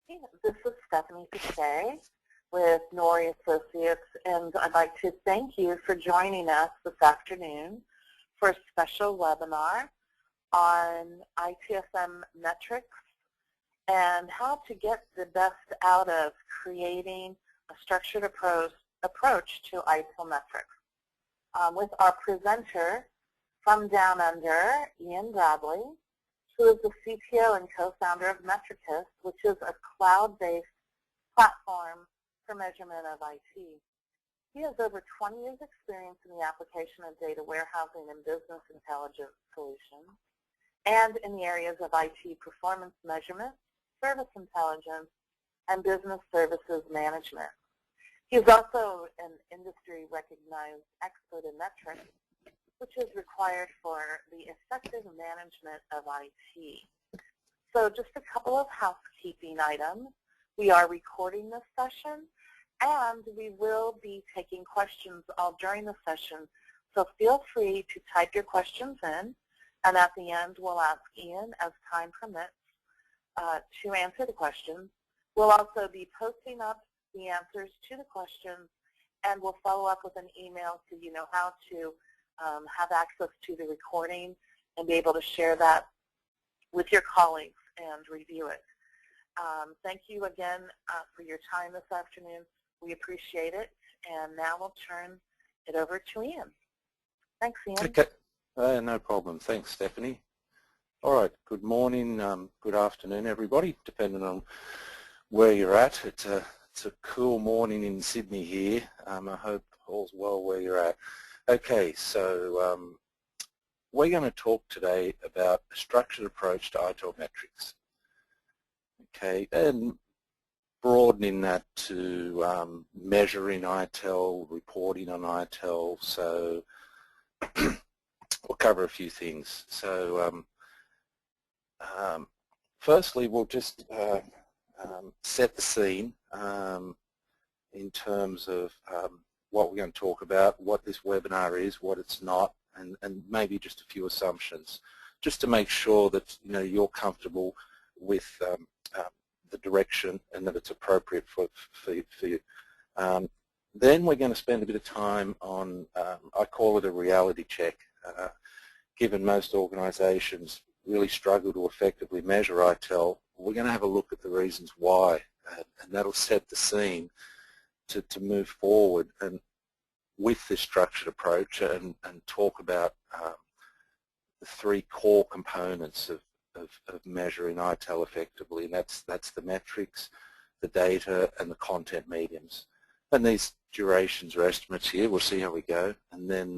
This is Stephanie Pichet with Nouri Associates, and I'd like to thank you for joining us this afternoon for a special webinar on ITSM Metrics and how to get the best out of creating a structured approach to ITIL Metrics. With our presenter from Down Under, Ian Bradley, who is the CTO and co-founder of Metricus, which is a cloud-based platform for measurement of IT. He has over 20 years experience in the application of data warehousing and business intelligence solutions, and in the areas of IT performance measurement, service intelligence, and business services management. He is also an industry-recognized expert in metrics, which is required for the effective management of IT. So just a couple of housekeeping items. We are recording this session, and we will be taking questions all during the session. So feel free to type your questions in, and at the end we'll ask Ian, as time permits, to answer the questions. We'll also be posting up the answers to the questions, and we'll follow up with an email so you know how to have access to the recording and be able to share that with your colleagues and review it. Thank you again for your time this afternoon. We appreciate it. And now we'll turn it over to Ian. Thanks, Ian. Okay, no problem. Thanks, Stephanie. All right, good morning, good afternoon, everybody, depending on where you're at. It's a cool morning in Sydney here. I hope all's well where you're at. Okay, so we're going to talk today about a structured approach to ITIL metrics. Okay, and broadening that to measuring ITIL, reporting on ITIL. So we'll cover a few things. So firstly, we'll just set the scene in terms of what we're going to talk about, what this webinar is, what it's not, and maybe just a few assumptions, just to make sure that you're comfortable with the direction and that it's appropriate for you. Then we're going to spend a bit of time on, I call it a reality check. Given most organisations really struggle to effectively measure ITIL, we're going to have a look at the reasons why, and that'll set the scene to move forward and with this structured approach and talk about the three core components of measuring ITIL effectively, and that's the metrics, the data, and the content mediums. And these durations or estimates here, we'll see how we go, and then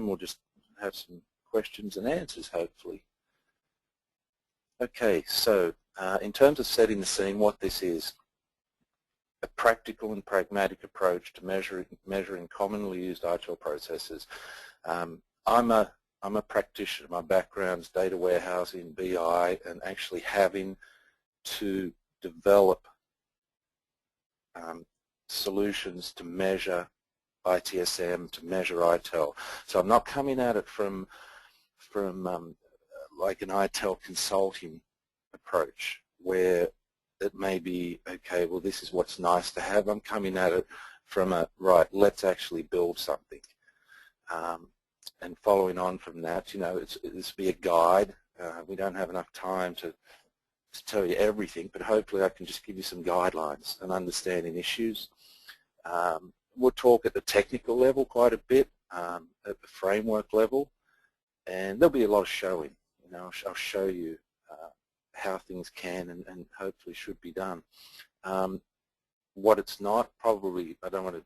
we'll just have some questions and answers, hopefully. Okay, so in terms of setting the scene, what this is: a practical and pragmatic approach to measuring commonly used ITIL processes. I'm a practitioner. My background's data warehousing, BI, and actually having to develop solutions to measure ITSM, to measure ITIL. So I'm not coming at it from like an ITIL consulting approach where it may be, okay, well, this is what's nice to have. I'm coming at it from a, right, let's actually build something. And following on from that, this will be a guide. We don't have enough time to tell you everything, but hopefully I can just give you some guidelines and understanding issues. We'll talk at the technical level quite a bit, at the framework level, and there'll be a lot of showing. I'll show you how things can and hopefully should be done. What it's not, probably, I don't want to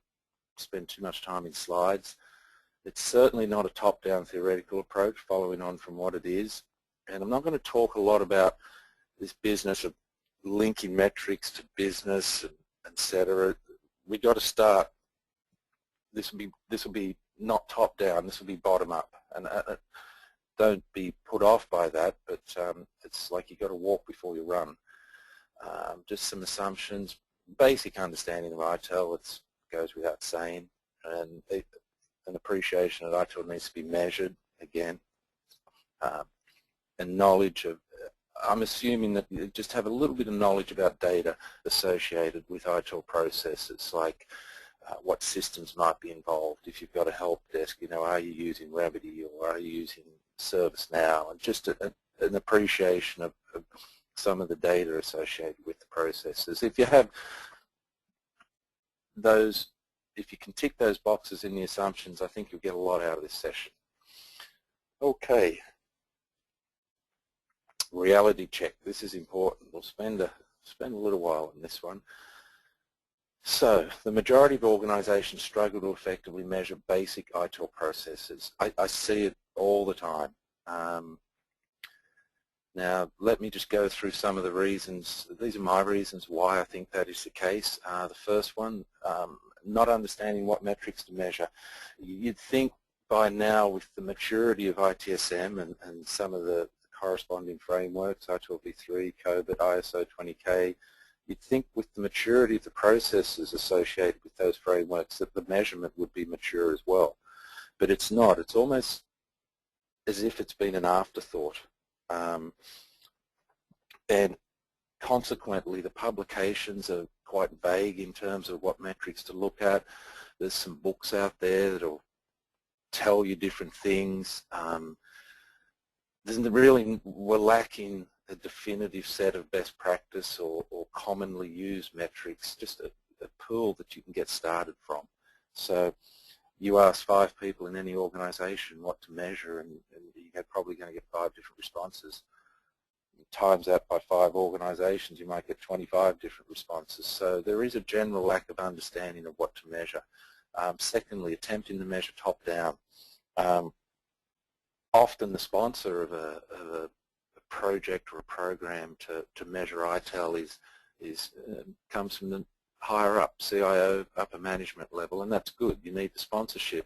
spend too much time in slides. It's certainly not a top-down theoretical approach, following on from what it is. And I'm not going to talk a lot about this business of linking metrics to business, et cetera. We got to start. This will be not top-down. This will be bottom-up. And don't be put off by that, but it's like you got to walk before you run. Just some assumptions, basic understanding of ITIL. It goes without saying, and an appreciation that ITIL needs to be measured again, and knowledge of I'm assuming that you just have a little bit of knowledge about data associated with ITIL processes, like what systems might be involved. If you've got a help desk, are you using Remedy or are you using ServiceNow? And just an appreciation of some of the data associated with the processes. If you have those, if you can tick those boxes in the assumptions, I think you'll get a lot out of this session. Okay. Reality check. This is important. We'll spend a little while on this one. So, the majority of organizations struggle to effectively measure basic ITIL processes. I see it all the time. Now, let me just go through some of the reasons. These are my reasons why I think that is the case. The first one, not understanding what metrics to measure. You'd think by now, with the maturity of ITSM and some of the corresponding frameworks, ITIL v3, COBIT, ISO 20K, you'd think with the maturity of the processes associated with those frameworks that the measurement would be mature as well. But it's not. It's almost as if it's been an afterthought. And consequently, the publications are quite vague in terms of what metrics to look at. There's some books out there that will tell you different things. We're lacking a definitive set of best practice or commonly used metrics, just a pool that you can get started from. So you ask 5 people in any organization what to measure, and you're probably going to get 5 different responses. Times that by 5 organizations, you might get 25 different responses. So there is a general lack of understanding of what to measure. Secondly, attempting to measure top-down. Often the sponsor of a project or a program to measure ITIL comes from the higher up, CIO, upper management level, and that's good. You need the sponsorship.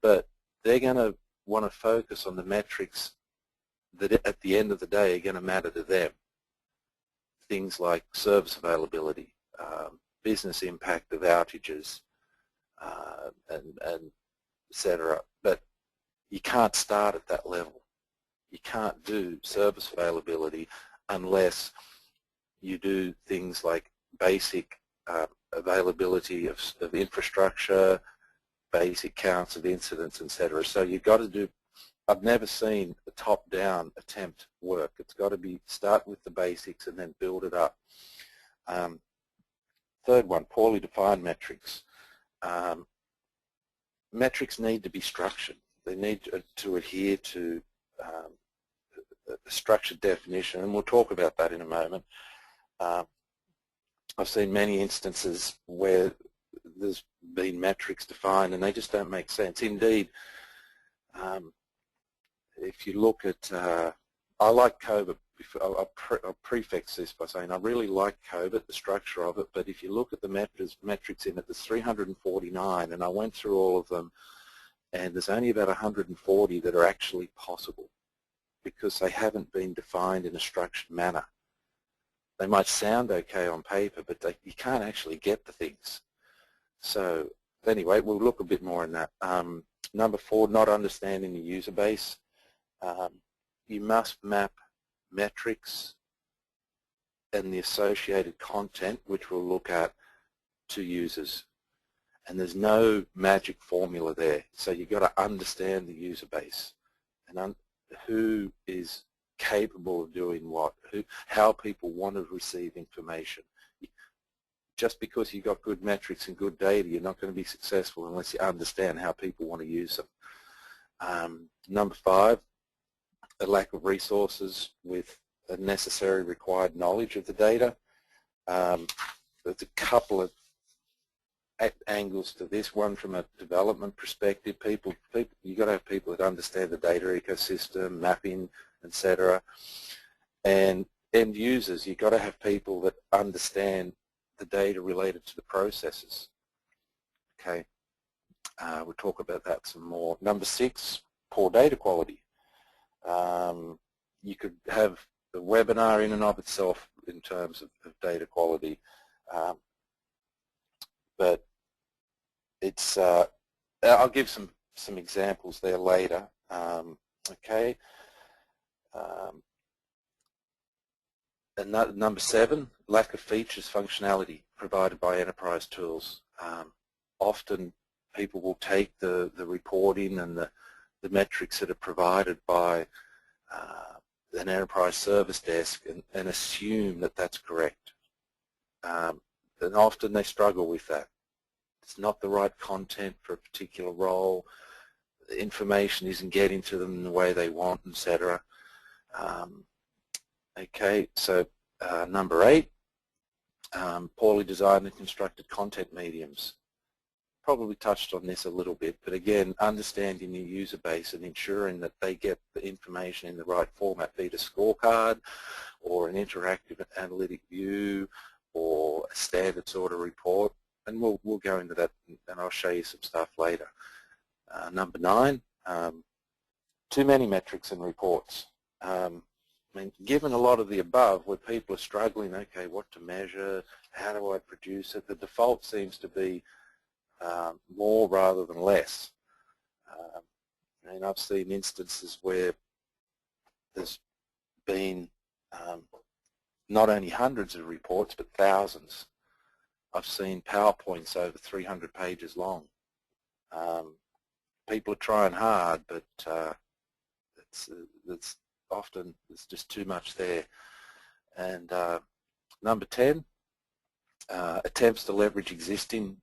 But they're going to want to focus on the metrics that at the end of the day are going to matter to them. Things like service availability, business impact of outages, and et cetera. But you can't start at that level. You can't do service availability unless you do things like basic availability of infrastructure, basic counts of incidents, etc. So you've got to do, I've never seen a top-down attempt work. It's got to be start with the basics and then build it up. Third one, poorly defined metrics. Metrics need to be structured. They need to adhere to a structured definition, and we'll talk about that in a moment. I've seen many instances where there's been metrics defined and they just don't make sense. Indeed, if you look at, I like COBIT. I'll prefix this by saying I really like COBIT, the structure of it, but if you look at the metrics in it, there's 349, and I went through all of them, and there's only about 140 that are actually possible because they haven't been defined in a structured manner. They might sound okay on paper, but you can't actually get the things. So anyway, we'll look a bit more in that. Number 4, not understanding the user base. You must map metrics and the associated content, which we'll look at, to users. And there's no magic formula there. So you've got to understand the user base and who is capable of doing what, how people want to receive information. Just because you've got good metrics and good data, you're not going to be successful unless you understand how people want to use them. Number 5, a lack of resources with a necessary required knowledge of the data. There's a couple of angles to this. One from a development perspective, you've got to have people that understand the data ecosystem, mapping, etc. And end users, you've got to have people that understand the data related to the processes. Okay, we'll talk about that some more. Number 6, poor data quality. You could have the webinar in and of itself in terms of data quality, but it's I'll give some examples there later. Okay, And number 7, lack of features functionality provided by enterprise tools. Often people will take the reporting and the metrics that are provided by an enterprise service desk and assume that that's correct. And often they struggle with that. It's not the right content for a particular role. The information isn't getting to them in the way they want, etc. Okay, so number 8, poorly designed and constructed content mediums. Probably touched on this a little bit, but again, understanding your user base and ensuring that they get the information in the right format, be it a scorecard or an interactive analytic view or a standard sort of report, and we'll go into that and I'll show you some stuff later. Number 9, too many metrics and reports. I mean, given a lot of the above, where people are struggling, okay, what to measure, how do I produce it, the default seems to be more rather than less. And I've seen instances where there's been not only hundreds of reports, but thousands. I've seen PowerPoints over 300 pages long. People are trying hard, but it's often there's just too much there. And number 10, attempts to leverage existing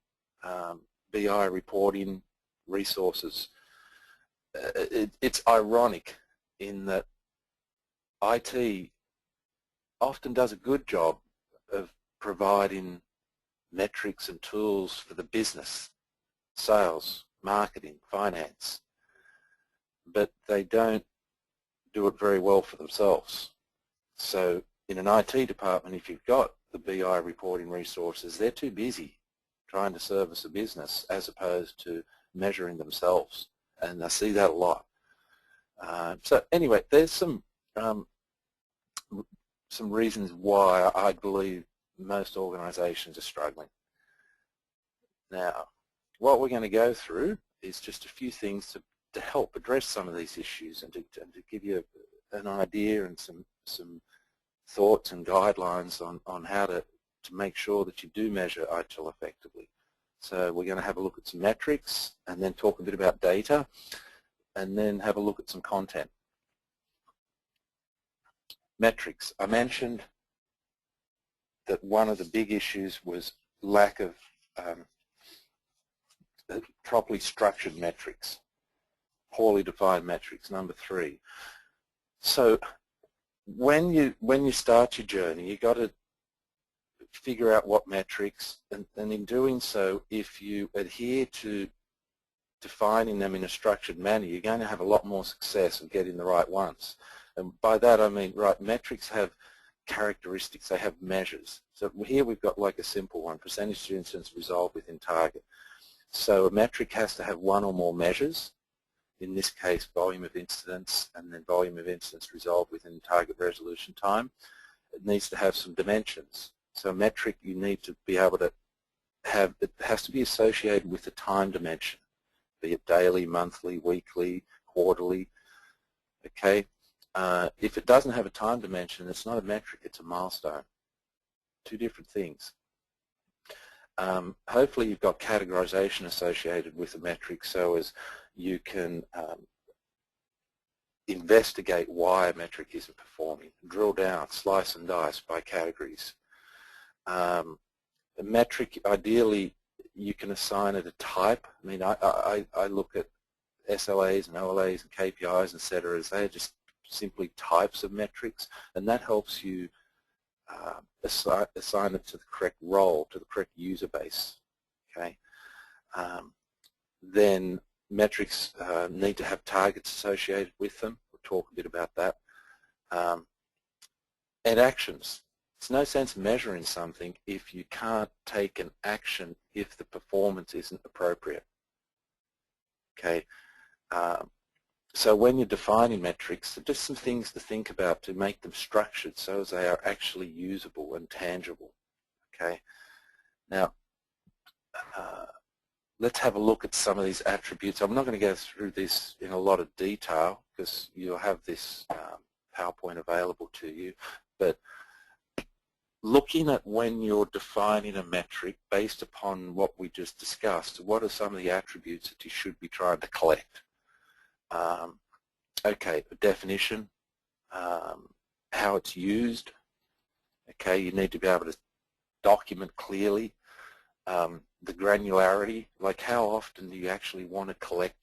BI reporting resources. It's ironic in that IT often does a good job of providing metrics and tools for the business, sales, marketing, finance, but they don't do it very well for themselves. So in an IT department, if you've got the BI reporting resources, they're too busy trying to service a business as opposed to measuring themselves, and I see that a lot. So anyway, there's some reasons why I believe most organizations are struggling. Now, what we're going to go through is just a few things to help address some of these issues and to give you an idea and some thoughts and guidelines on how to make sure that you do measure ITIL effectively. So we're going to have a look at some metrics and then talk a bit about data and then have a look at some content. Metrics. I mentioned that one of the big issues was lack of properly structured metrics, poorly defined metrics, number 3. So when you start your journey, you've got to figure out what metrics, and in doing so, if you adhere to defining them in a structured manner, you're going to have a lot more success of getting the right ones. And by that I mean, right, metrics have characteristics, they have measures. So here we've got like a simple one, percentage of incidents resolved within target. So a metric has to have one or more measures, in this case volume of incidents and then volume of incidents resolved within target resolution time. It needs to have some dimensions. So a metric you need to be able to have, it has to be associated with the time dimension, be it daily, monthly, weekly, quarterly, okay? If it doesn't have a time dimension, it's not a metric, it's a milestone. Two different things. Hopefully you've got categorization associated with the metric so as you can investigate why a metric isn't performing, drill down, slice and dice by categories. A metric, ideally, you can assign it a type. I mean, I look at SLAs and OLAs and KPIs, etc. as they're just simply types of metrics, and that helps you assign it to the correct role, to the correct user base. Okay. Then metrics need to have targets associated with them. We'll talk a bit about that. And actions. It's no sense measuring something if you can't take an action if the performance isn't appropriate. Okay. So when you're defining metrics, just some things to think about to make them structured so as they are actually usable and tangible. Okay. Now, let's have a look at some of these attributes. I'm not going to go through this in a lot of detail because you'll have this PowerPoint available to you, but looking at when you're defining a metric based upon what we just discussed, what are some of the attributes that you should be trying to collect? Okay, the definition, how it's used. Okay, you need to be able to document clearly the granularity, like how often do you actually want to collect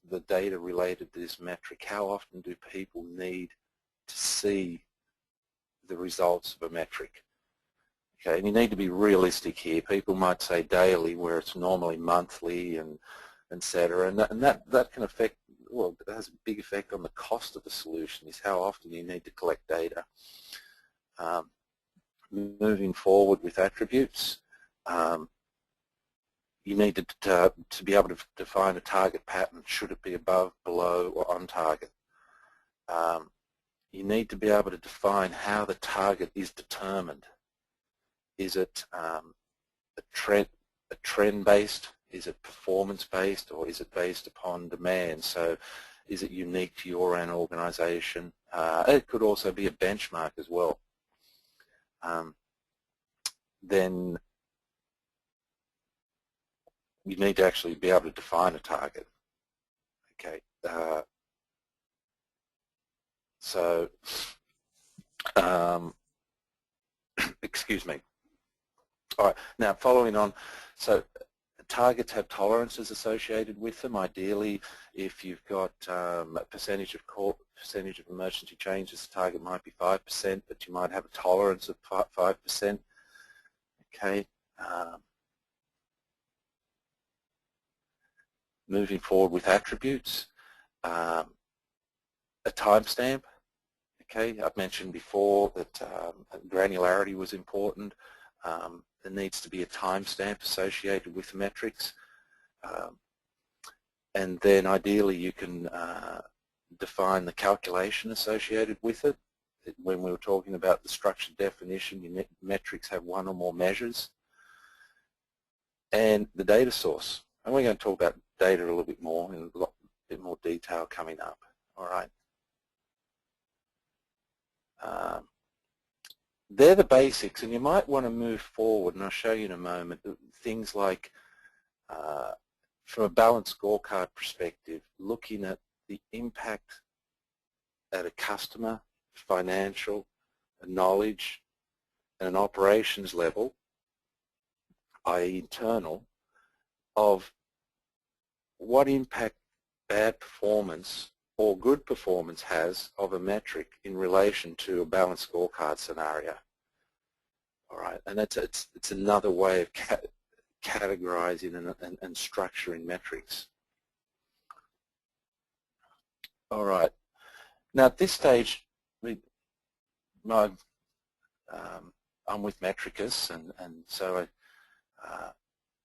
the data related to this metric? How often do people need to see the results of a metric? Okay, and you need to be realistic here. People might say daily, where it's normally monthly and etc. And that can affect, well, it has a big effect on the cost of the solution, is how often you need to collect data. Moving forward with attributes, you need to be able to define a target pattern. Should it be above, below, or on target? You need to be able to define how the target is determined. Is it a trend-based? Is it performance-based, or is it based upon demand? So is it unique to your own organization? It could also be a benchmark as well. Then you need to actually be able to define a target. Okay. Excuse me. All right. Now, following on, so targets have tolerances associated with them. Ideally, if you've got a percentage of emergency changes, the target might be 5%, but you might have a tolerance of 5%. Okay. Moving forward with attributes, a timestamp. Okay, I've mentioned before that granularity was important. There needs to be a timestamp associated with the metrics. And then ideally you can define the calculation associated with it. When we were talking about the structured definition, your metrics have one or more measures. And the data source. And we're going to talk about data a little bit more in a bit more detail coming up. All right. They're the basics, and you might want to move forward, and I'll show you in a moment, things like, from a balanced scorecard perspective, looking at the impact at a customer, financial, a knowledge, and an operations level, i.e. internal, of what impact bad performance or good performance has of a metric in relation to a balanced scorecard scenario. All right, and it's another way of categorizing and structuring metrics. All right, now at this stage, I'm with Metricus, and so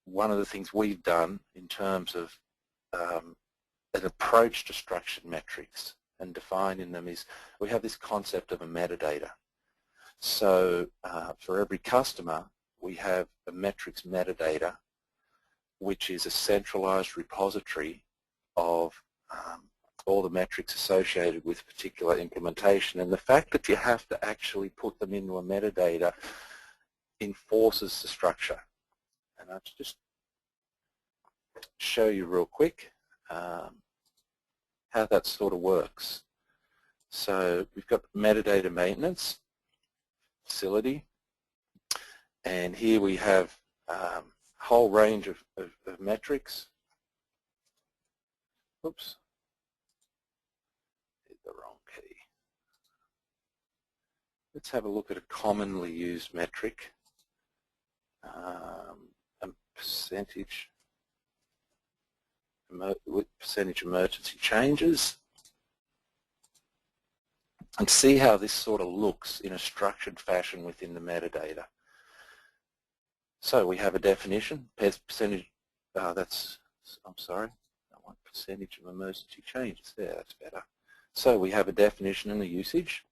one of the things we've done in terms of an approach to structured metrics and defining them is we have this concept of a metadata. So for every customer, we have a metrics metadata, which is a centralized repository of all the metrics associated with a particular implementation. And the fact that you have to actually put them into a metadata enforces the structure. And I'll just show you real quick how that sort of works. So we've got metadata maintenance, facility, and here we have a whole range of metrics. Oops, hit the wrong key. Let's have a look at a commonly used metric, a percentage emergency changes, and see how this sort of looks in a structured fashion within the metadata. So we have a definition, percentage, I'm sorry, I want percentage of emergency changes, there, that's better. So we have a definition and a usage,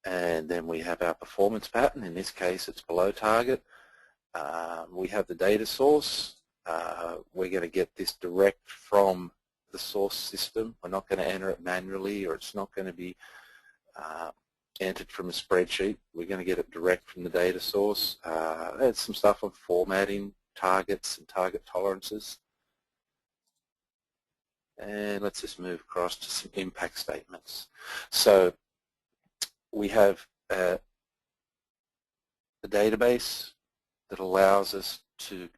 and then we have our performance pattern. In this case it's below target. We have the data source. We're going to get this direct from the source system. We're not going to enter it manually, or it's not going to be entered from a spreadsheet. We're going to get it direct from the data source. There's some stuff on formatting, targets and target tolerances. And let's just move across to some impact statements. So we have a database that allows us to,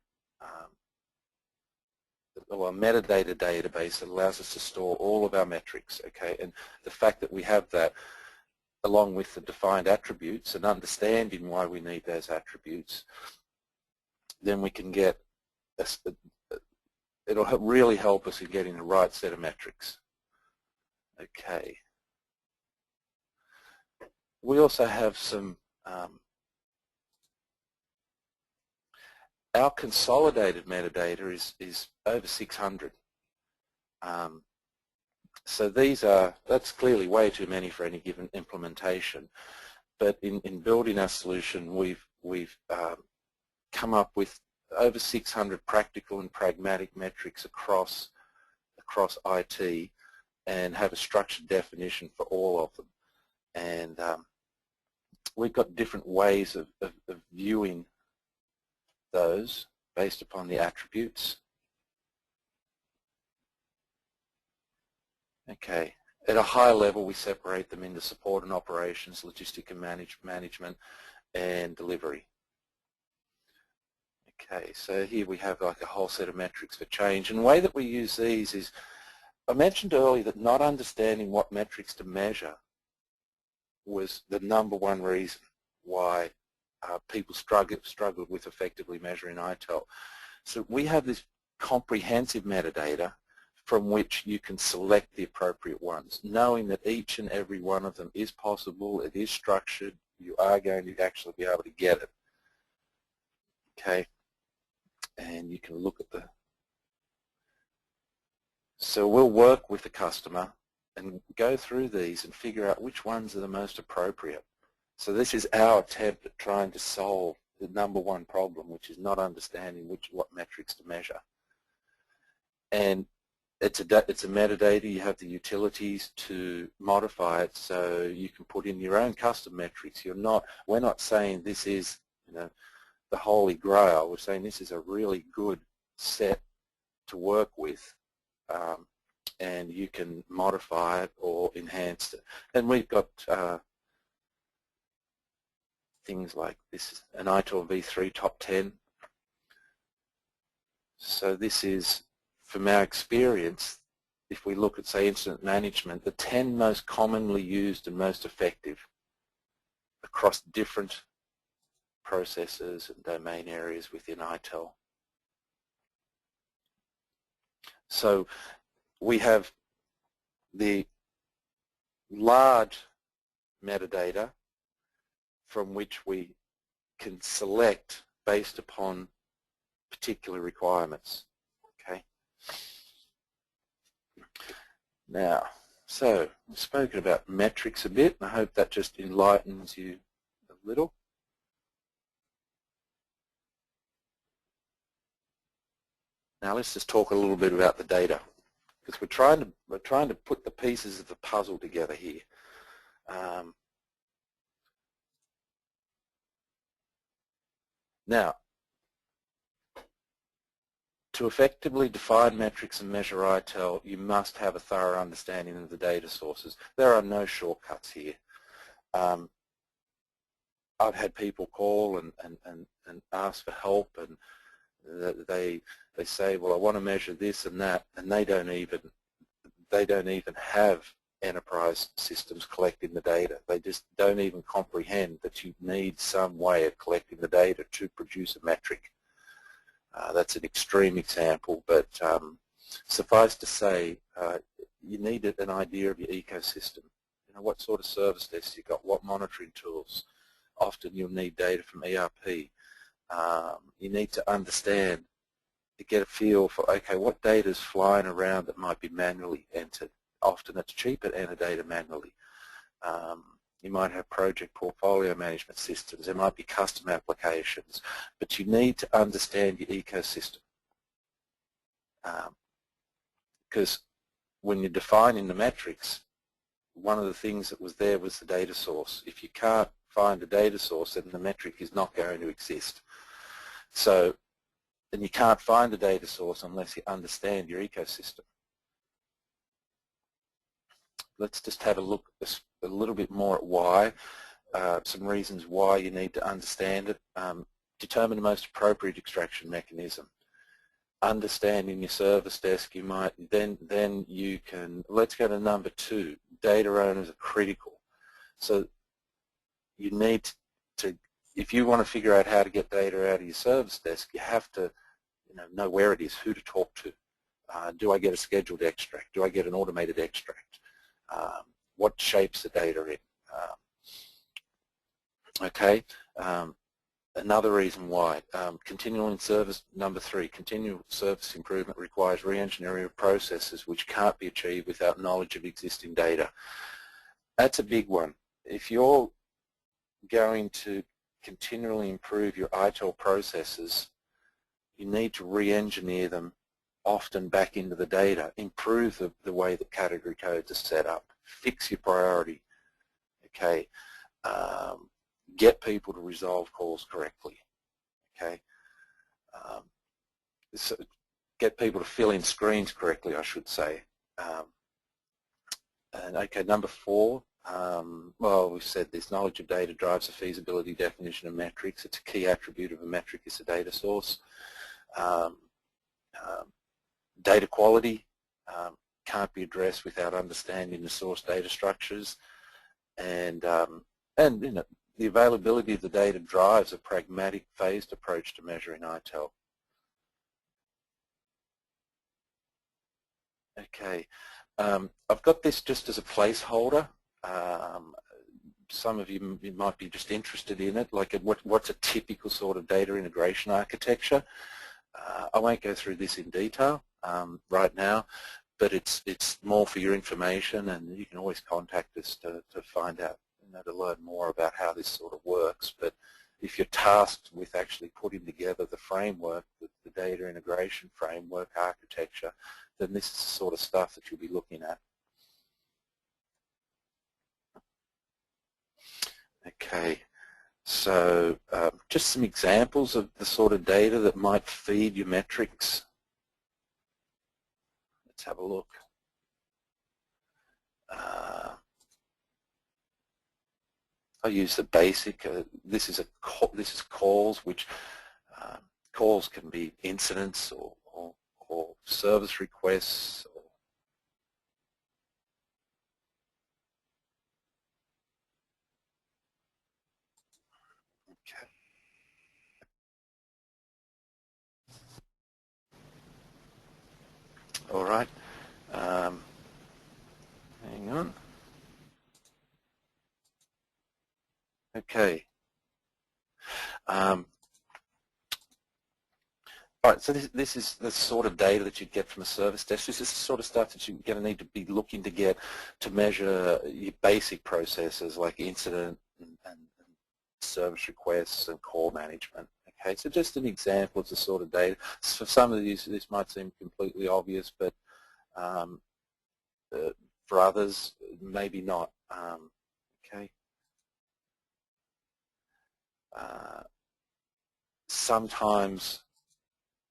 or a metadata database that allows us to store all of our metrics, okay? And the fact that we have that, along with the defined attributes and understanding why we need those attributes, then we can get, it'll really help us in getting the right set of metrics. Okay. We also have some, our consolidated metadata is over 600. So that's clearly way too many for any given implementation. But in building our solution, we've come up with over 600 practical and pragmatic metrics across IT, and have a structured definition for all of them. And we've got different ways of viewing those based upon the attributes. Okay, at a high level we separate them into support and operations, logistic and management, and delivery. Okay, so here we have like a whole set of metrics for change. And the way that we use these is, I mentioned earlier that not understanding what metrics to measure was the #1 reason why people struggled with effectively measuring ITIL. So we have this comprehensive metadata from which you can select the appropriate ones, knowing that each and every one of them is possible, it is structured, you are going to actually be able to get it. Okay, and you can look at the, so we'll work with the customer and go through these and figure out which ones are the most appropriate. So this is our attempt at trying to solve the #1 problem, which is not understanding what metrics to measure. And it's a metadata. You have the utilities to modify it, so you can put in your own custom metrics. We're not saying this is, the holy grail. We're saying this is a really good set to work with, and you can modify it or enhance it. And we've got things like this, an ITIL v3 top 10. So this is, from our experience, if we look at, say, incident management, the 10 most commonly used and most effective across different processes and domain areas within ITIL. So we have the large metadata from which we can select based upon particular requirements. Okay. Now, so we've spoken about metrics a bit, and I hope that just enlightens you a little. Now let's just talk a little bit about the data, because we're trying to put the pieces of the puzzle together here. Now, to effectively define metrics and measure ITIL, you must have a thorough understanding of the data sources. There are no shortcuts here. I've had people call and ask for help, and they say, well, I want to measure this and that, and they don't even have enterprise systems collecting the data. They just don't even comprehend that you need some way of collecting the data to produce a metric. That's an extreme example, but suffice to say, you need an idea of your ecosystem. What sort of service desk you've got, what monitoring tools. Often you'll need data from ERP. You need to understand, to get a feel for, okay, what data is flying around that might be manually entered. Often it's cheaper to enter data manually. You might have project portfolio management systems. There might be custom applications. But you need to understand your ecosystem. Because when you're defining the metrics, one of the things that was there was the data source. If you can't find a data source, then the metric is not going to exist. So, and you can't find a data source unless you understand your ecosystem. Let's just have a look a little bit more at why, some reasons why you need to understand it. Determine the most appropriate extraction mechanism. Understanding your service desk, you might, then you can, let's go to number 2, data owners are critical. So you need to, if you want to figure out how to get data out of your service desk, you have to know where it is, who to talk to. Do I get a scheduled extract? Do I get an automated extract? What shapes the data in? Okay. Another reason why, continual service, number 3, continual service improvement requires re-engineering of processes which can't be achieved without knowledge of existing data. That's a big one. If you're going to continually improve your ITIL processes, you need to re-engineer them often back into the data, improve the way that category codes are set up, fix your priority, okay, get people to resolve calls correctly, okay, so get people to fill in screens correctly, I should say. And okay, number 4, well, we've said this, knowledge of data drives the feasibility definition of metrics. It's a key attribute of a metric is a data source. Data quality can't be addressed without understanding the source data structures, and the availability of the data drives a pragmatic, phased approach to measuring ITIL. Okay, I've got this just as a placeholder. Some of you might be just interested in it, like what's a typical sort of data integration architecture. I won't go through this in detail right now, but it's more for your information, and you can always contact us to find out, to learn more about how this sort of works. But if you're tasked with actually putting together the framework, the data integration framework architecture, then this is the sort of stuff that you'll be looking at. Okay, so just some examples of the sort of data that might feed your metrics. Let's have a look. I use the basic. This is calls, which calls can be incidents or service requests. Okay. All right. Hang on. Okay. All right, so this is the sort of data that you get from a service desk. This is the sort of stuff that you're going to need to be looking to get to measure your basic processes like incident and service requests and call management. Okay, so just an example of the sort of data. For some of these, this might seem completely obvious, but for others, maybe not. Okay. Sometimes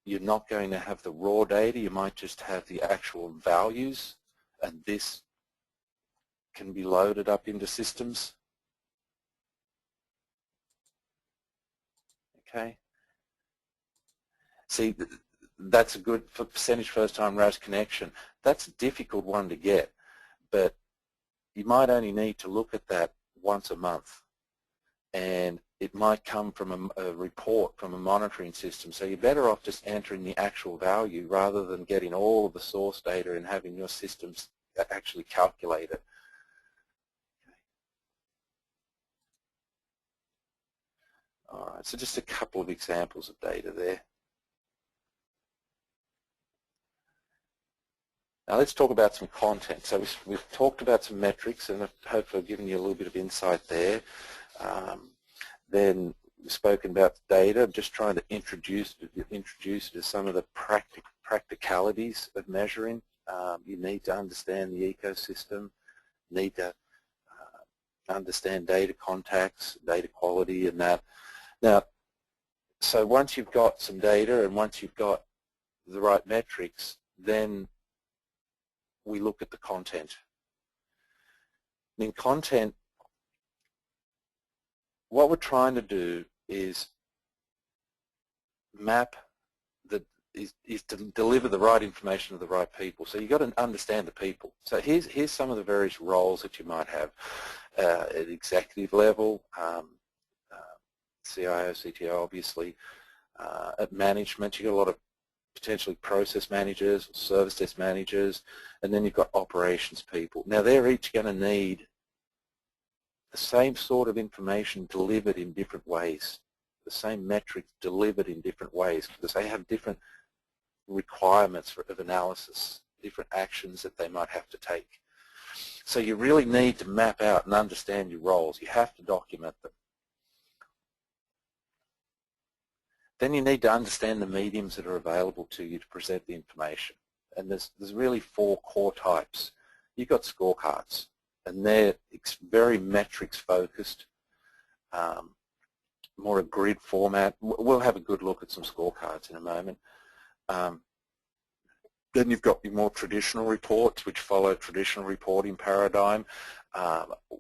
you're not going to have the raw data, you might just have the actual values, and this can be loaded up into systems. Okay. See, that's a good, for percentage first time RAS connection, that's a difficult one to get, but you might only need to look at that once a month, and it might come from a report from a monitoring system. So you're better off just entering the actual value rather than getting all of the source data and having your systems actually calculate it. Okay. All right, so just a couple of examples of data there. Now let's talk about some content. So we've talked about some metrics, and I hope I've given you a little bit of insight there. Then we've spoken about the data. I'm just trying to introduce you to some of the practicalities of measuring. You need to understand the ecosystem. need to understand data contacts, data quality and that. Now, so once you've got some data and once you've got the right metrics, then we look at the content. In content, what we're trying to do is map is to deliver the right information to the right people. So you've got to understand the people. So here's some of the various roles that you might have at executive level, CIO, CTO, obviously. At management, you've got a lot of potentially process managers, service desk managers, and then you've got operations people. Now they're each going to need the same sort of information delivered in different ways, the same metrics delivered in different ways, because they have different requirements of analysis, different actions that they might have to take. So you really need to map out and understand your roles. You have to document them. Then you need to understand the mediums that are available to you to present the information. And there's really 4 core types. You've got scorecards, and they're very metrics focused, more a grid format. We'll have a good look at some scorecards in a moment. Then you've got your more traditional reports, which follow traditional reporting paradigm,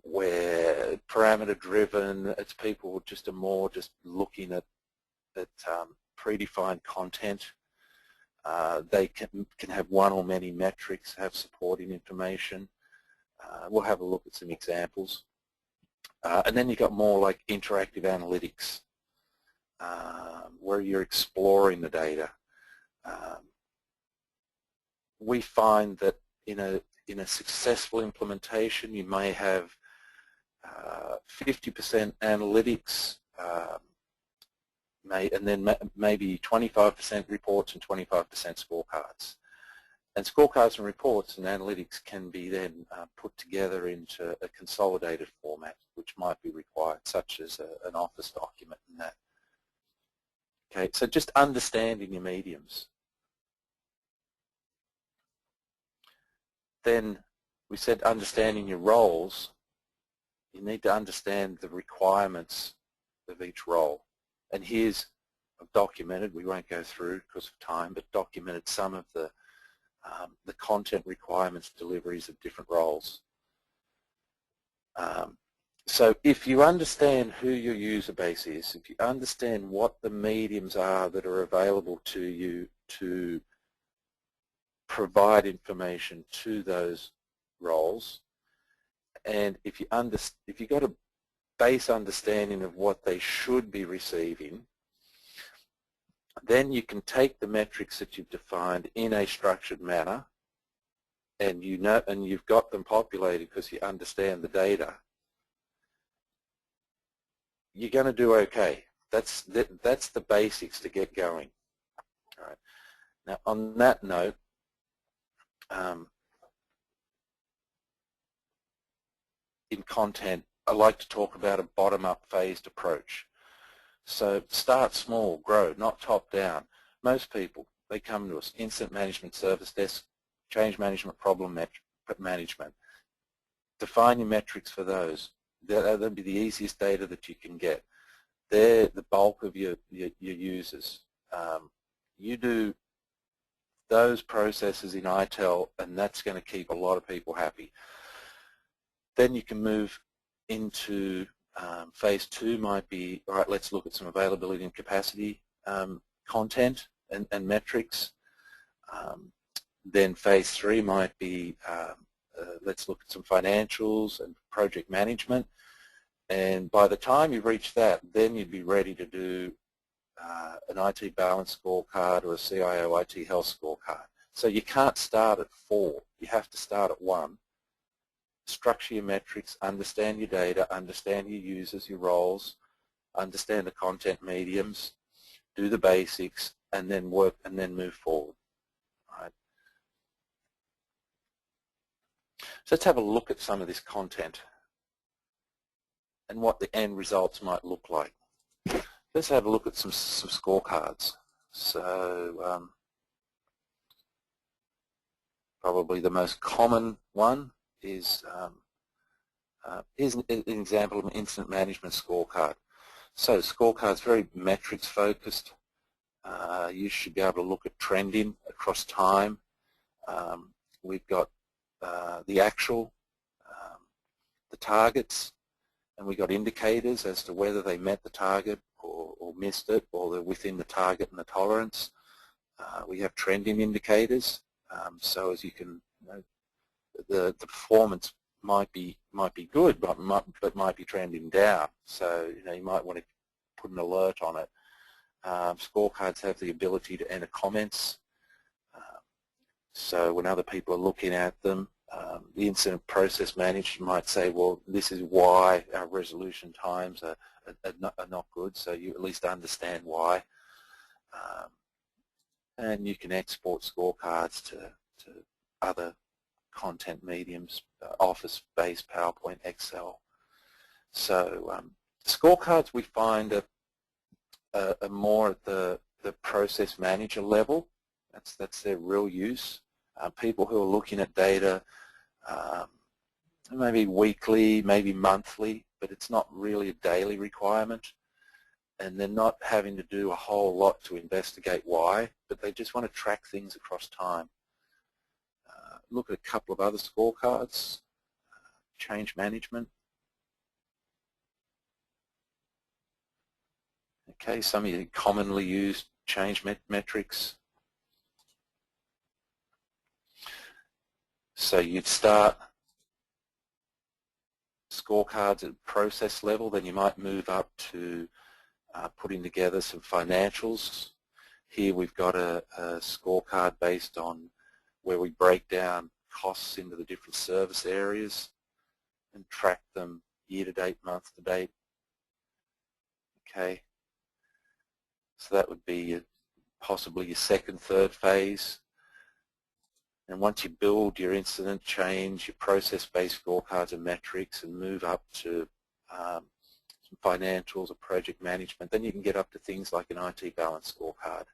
where parameter driven, it's people just are more just looking at predefined content. They can have one or many metrics, have supporting information. We'll have a look at some examples. And then you've got more like interactive analytics, where you're exploring the data. We find that in a successful implementation, you may have 50% analytics, and then maybe 25% reports and 25% scorecards. And scorecards and reports and analytics can be then put together into a consolidated format, which might be required, such as an Office document and that. Okay, so just understanding your mediums. Then we said understanding your roles. You need to understand the requirements of each role. And here's, I've documented, we won't go through because of time, but documented some of the content requirements, deliveries of different roles. So if you understand who your user base is, if you understand what the mediums are that are available to you to provide information to those roles, and if you got a base understanding of what they should be receiving, then you can take the metrics that you've defined in a structured manner, and you've got them populated because you understand the data. You're going to do okay. That's the basics to get going. All right. Now, on that note, in content, I like to talk about a bottom-up phased approach. So start small, grow, not top-down. Most people, they come to us, incident management, service desk, change management, problem management. Define your metrics for those. That'll be the easiest data that you can get. They're the bulk of your users. You do those processes in ITIL, and that's going to keep a lot of people happy. Then you can move into phase 2 might be, all right, let's look at some availability and capacity content and metrics. Then phase 3 might be, let's look at some financials and project management. And by the time you reach that, then you'd be ready to do an IT balance scorecard or a CIO IT health scorecard. So you can't start at 4. You have to start at 1. Structure your metrics, understand your data, understand your users, your roles, understand the content mediums, do the basics, and then work and then move forward. All right. So let's have a look at some of this content and what the end results might look like. Let's have a look at some scorecards. So probably the most common one is Here's an example of an incident management scorecard. So the scorecard is very metrics focused. You should be able to look at trending across time. We've got the actual, the targets, and we've got indicators as to whether they met the target or missed it, or they're within the target and the tolerance. We have trending indicators, so as you can, the performance might be good, but might be trending down. So you might want to put an alert on it. Scorecards have the ability to enter comments. So when other people are looking at them, the incident process manager might say, well, this is why our resolution times are not good, so you at least understand why. And you can export scorecards to other content mediums, Office-based, PowerPoint, Excel. So scorecards we find are more at the process manager level. That's their real use. People who are looking at data maybe weekly, maybe monthly, but it's not really a daily requirement. And they're not having to do a whole lot to investigate why, but they just want to track things across time. Look at a couple of other scorecards. Change management. Okay, some of the commonly used change metrics. So you'd start scorecards at process level, then you might move up to putting together some financials. Here we've got a scorecard based on where we break down costs into the different service areas and track them year to date, month to date. Okay, so that would be possibly your second, third phase. And once you build your incident, change, your process-based scorecards and metrics and move up to some financials or project management, then you can get up to things like an IT balance scorecard.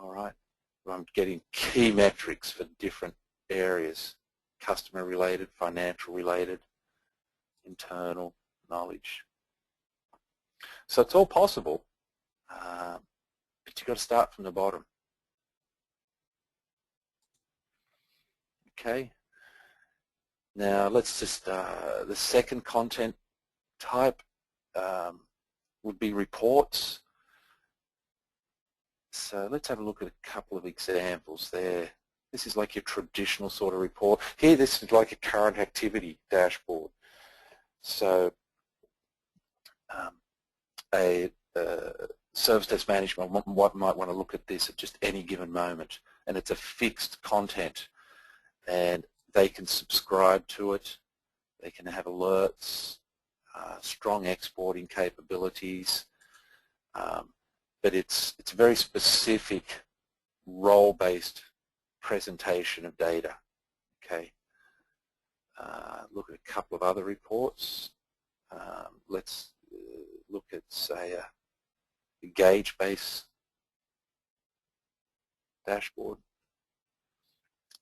All right, I'm getting key metrics for different areas, customer related, financial related, internal, knowledge. So it's all possible, but you've got to start from the bottom. Okay, now let's just, the second content type would be reports. So let's have a look at a couple of examples there. This is like your traditional sort of report. Here, this is like a current activity dashboard. So a service desk management might want to look at this at just any given moment, and it's a fixed content, and they can subscribe to it. They can have alerts, strong exporting capabilities. But it's very specific role-based presentation of data. Okay. Look at a couple of other reports. Let's look at, say, a gauge-based dashboard.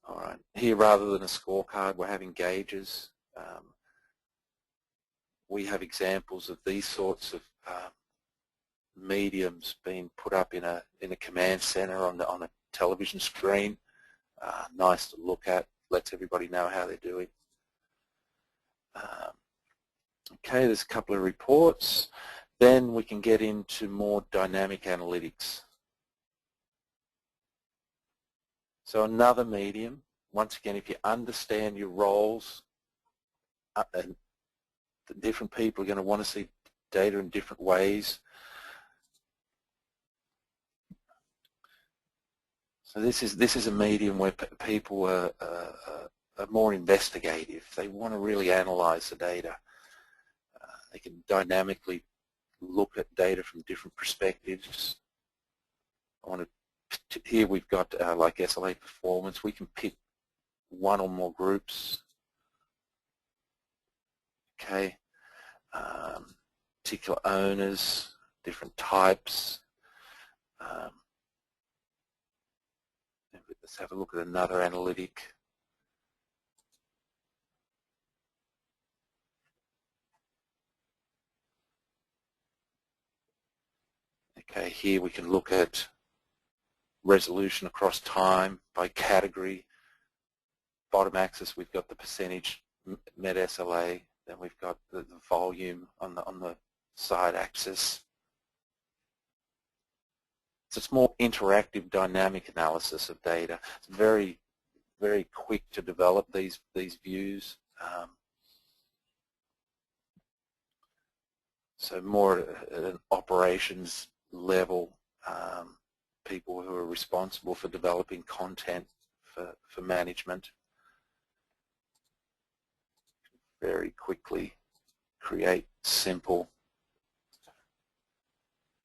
All right. Here, rather than a scorecard, we're having gauges. We have examples of these sorts of mediums being put up in a command center on a television screen. Nice to look at, lets everybody know how they're doing. Okay, there's a couple of reports. Then we can get into more dynamic analytics. So another medium, once again, if you understand your roles, and the different people are going to want to see data in different ways. So this is a medium where people are more investigative. They want to really analyze the data. They can dynamically look at data from different perspectives. Here we've got like SLA performance. We can pick one or more groups. Okay, particular owners, different types. Let's have a look at another analytic. Okay, here we can look at resolution across time by category. Bottom axis, we've got the percentage met SLA. Then we've got the volume on the side axis. So it's more interactive, dynamic analysis of data. It's very, very quick to develop these views. So more at an operations level, people who are responsible for developing content for management very quickly create simple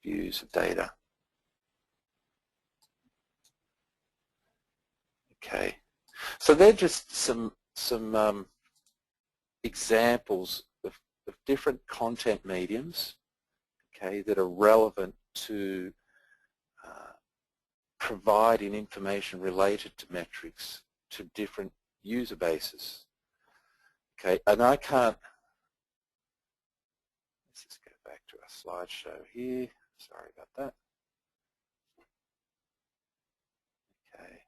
views of data. Okay, so they're just some examples of different content mediums, okay, that are relevant to providing information related to metrics to different user bases. Okay, and I can't, let's just go back to our slideshow here. Sorry about that. Okay.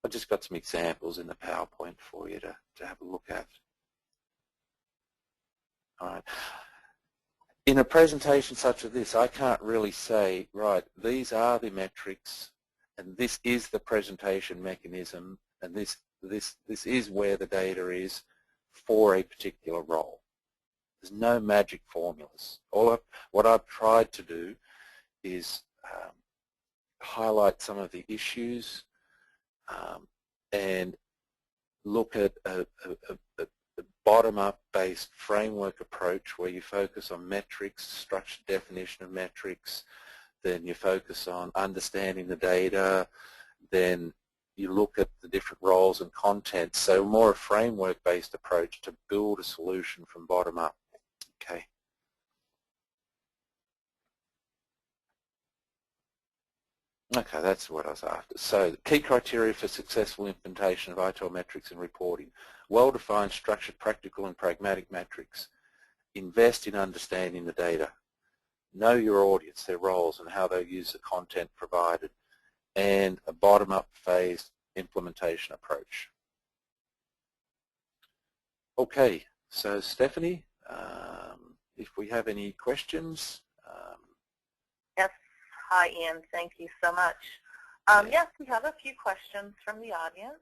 I've just got some examples in the PowerPoint for you to have a look at. All right. In a presentation such as this, I can't really say, right, these are the metrics, and this is the presentation mechanism, and this is where the data is for a particular role. There's no magic formulas. What I've tried to do is highlight some of the issues and look at a bottom-up based framework approach where you focus on metrics, structured definition of metrics, then you focus on understanding the data, then you look at the different roles and content. So more a framework-based approach to build a solution from bottom up. Okay. Okay, that's what I was after. So the key criteria for successful implementation of ITIL metrics and reporting: well-defined, structured, practical and pragmatic metrics. Invest in understanding the data. Know your audience, their roles and how they use the content provided. And a bottom-up phased implementation approach. Okay, so Stephanie, if we have any questions. Yes, hi Ian, thank you so much. Yes, we have a few questions from the audience.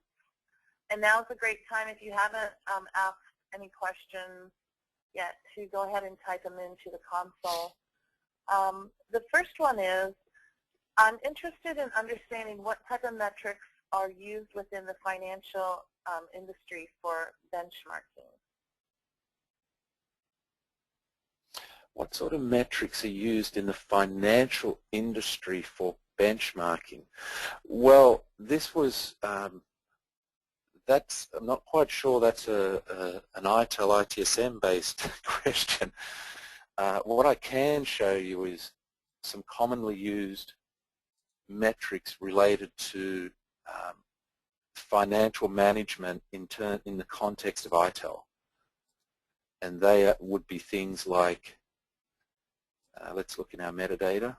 And now is a great time, if you haven't asked any questions yet, to go ahead and type them into the console. The first one is, I'm interested in understanding what type of metrics are used within the financial industry for benchmarking. What sort of metrics are used in the financial industry for benchmarking? Well, this was, I'm not quite sure that's an ITIL ITSM based question. What I can show you is some commonly used metrics related to financial management in the context of ITIL. And they would be things like, let's look in our metadata,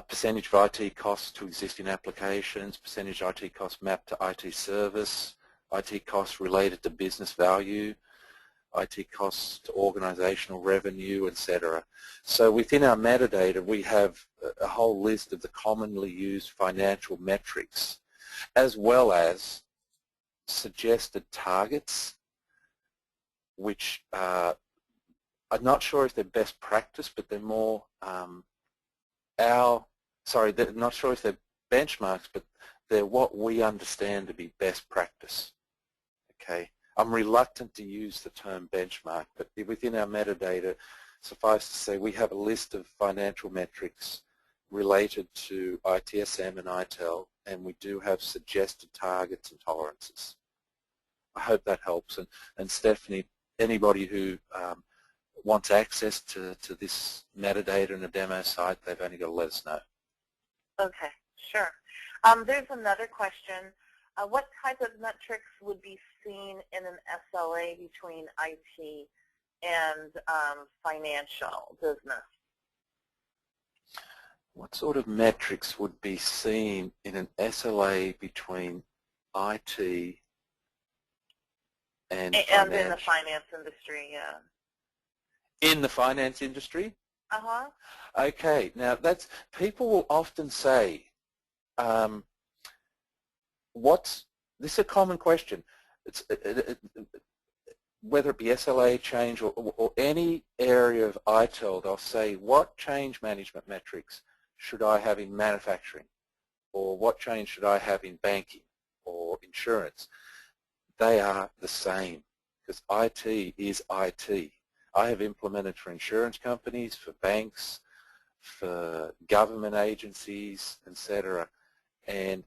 percentage of IT costs to existing applications, percentage IT costs mapped to IT service, IT costs related to business value, IT costs to organizational revenue, etc. So within our metadata, we have a whole list of the commonly used financial metrics, as well as suggested targets, which I'm not sure if they're best practice, but they're more they're not sure if they're benchmarks, but they're what we understand to be best practice. Okay. I'm reluctant to use the term benchmark, but within our metadata, suffice to say, we have a list of financial metrics related to ITSM and ITIL, and we do have suggested targets and tolerances. I hope that helps. And Stephanie, anybody who wants access to this metadata in a demo site, they've only got to let us know. Okay, sure. There's another question. What type of metrics would be seen in an SLA between IT and financial business? What sort of metrics would be seen in an SLA between IT and in the finance industry, yeah. In the finance industry? Uh-huh. Okay, now that's, people will often say, this is a common question. It's, whether it be SLA change or any area of ITIL, they'll say, what change management metrics should I have in manufacturing? Or what change should I have in banking or insurance? They are the same, because IT is IT. I have implemented for insurance companies, for banks, for government agencies, etc. And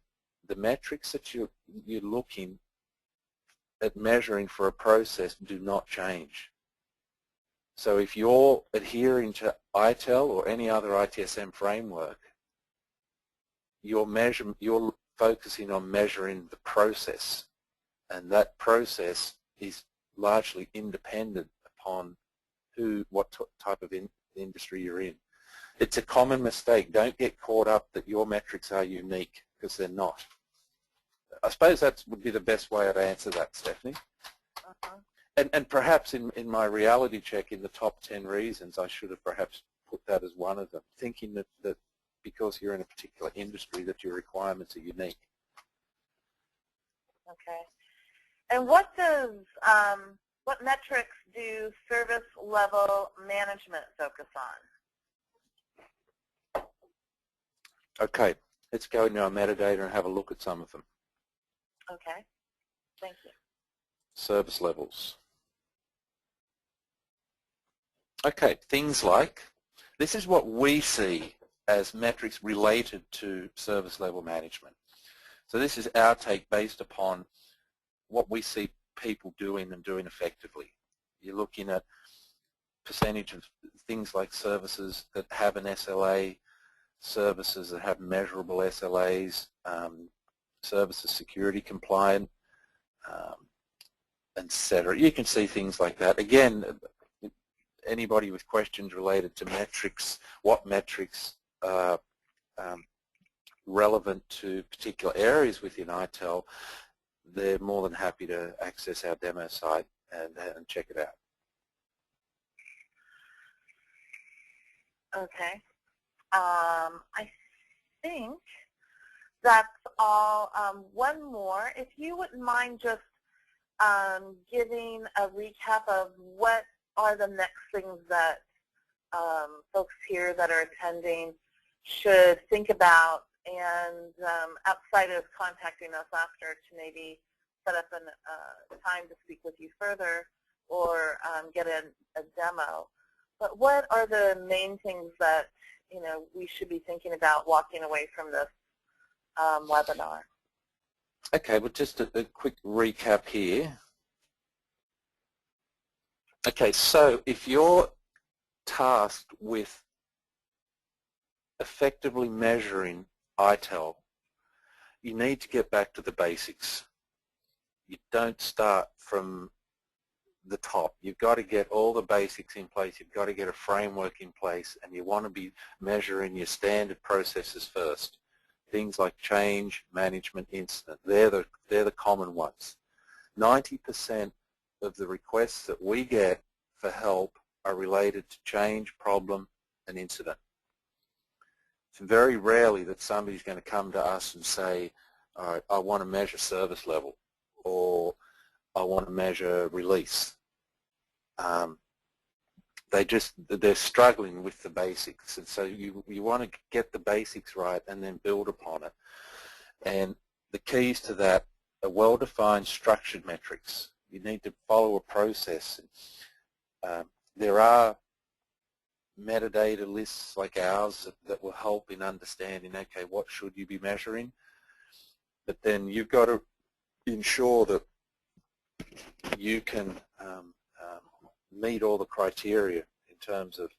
the metrics that you're looking at measuring for a process do not change. So if you're adhering to ITIL or any other ITSM framework, you're focusing on measuring the process, and that process is largely independent upon what type of industry you're in. It's a common mistake. Don't get caught up that your metrics are unique, because they're not. I suppose that would be the best way to answer that, Stephanie. Uh-huh. And perhaps in my reality check in the top 10 reasons, I should have perhaps put that as one of them, thinking that because you're in a particular industry that your requirements are unique. Okay. And what metrics do service level management focus on? Okay, let's go into our metadata and have a look at some of them. Okay, thank you. Service levels. Okay, things like, this is what we see as metrics related to service level management. So this is our take based upon what we see people doing and doing effectively. You're looking at percentage of things like services that have an SLA, services that have measurable SLAs, services security compliant, etc. You can see things like that. Again, anybody with questions related to metrics, what metrics are relevant to particular areas within ITIL, they're more than happy to access our demo site and check it out. Okay. I think that's all. One more, if you wouldn't mind just giving a recap of what are the next things that folks here that are attending should think about, and outside of contacting us after to maybe set up a time to speak with you further or get a demo. But what are the main things that we should be thinking about walking away from this webinar? Okay, well, just a quick recap here. Okay, so if you're tasked with effectively measuring ITIL, you need to get back to the basics. You don't start from the top. You've got to get all the basics in place. You've got to get a framework in place, and you want to be measuring your standard processes first. Things like change, management, incident. They're the common ones. 90% of the requests that we get for help are related to change, problem, and incident. It's very rarely that somebody's going to come to us and say, all right, I want to measure service level, or I want to measure release. They're struggling with the basics, and so you want to get the basics right and then build upon it. And the keys to that are well-defined structured metrics. You need to follow a process. There are metadata lists like ours that will help in understanding, okay, what should you be measuring? But then you've got to ensure that you can meet all the criteria in terms of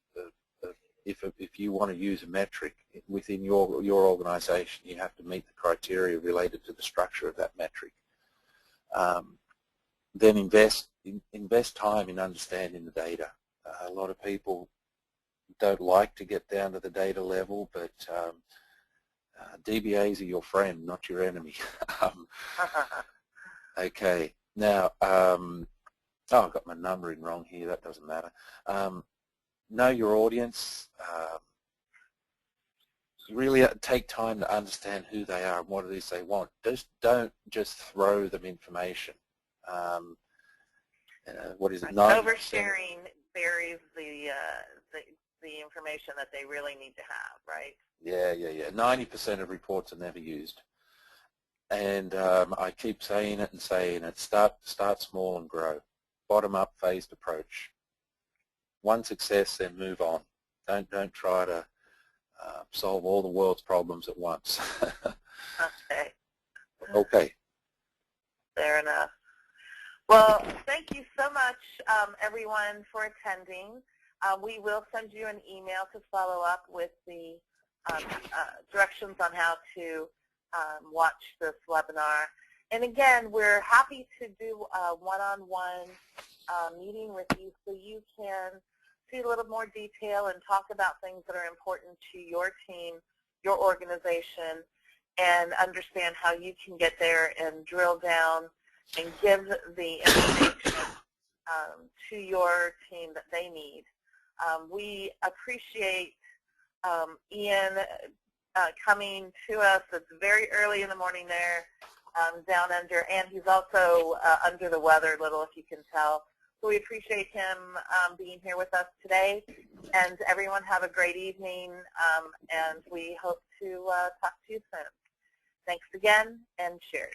if you want to use a metric within your organization, you have to meet the criteria related to the structure of that metric. Then invest time in understanding the data. A lot of people don't like to get down to the data level, but DBAs are your friend, not your enemy. Okay, now, oh, I've got my numbering wrong here, that doesn't matter. Know your audience. Really take time to understand who they are and what it is they want. Don't just throw them information. What is it? Oversharing buries the information that they really need to have, right? Yeah. 90% of reports are never used. And I keep saying it and saying it. Start small and grow. Bottom-up phased approach. One success, then move on. Don't try to solve all the world's problems at once. Okay. Okay. Fair enough. Well, thank you so much, everyone, for attending. We will send you an email to follow up with the directions on how to watch this webinar. And again, we're happy to do a one-on-one meeting with you so you can see a little more detail and talk about things that are important to your team, your organization, and understand how you can get there and drill down and give the information to your team that they need. We appreciate Ian coming to us. It's very early in the morning there down under, and he's also under the weather a little, if you can tell. So we appreciate him being here with us today. And everyone have a great evening, and we hope to talk to you soon. Thanks again, and cheers.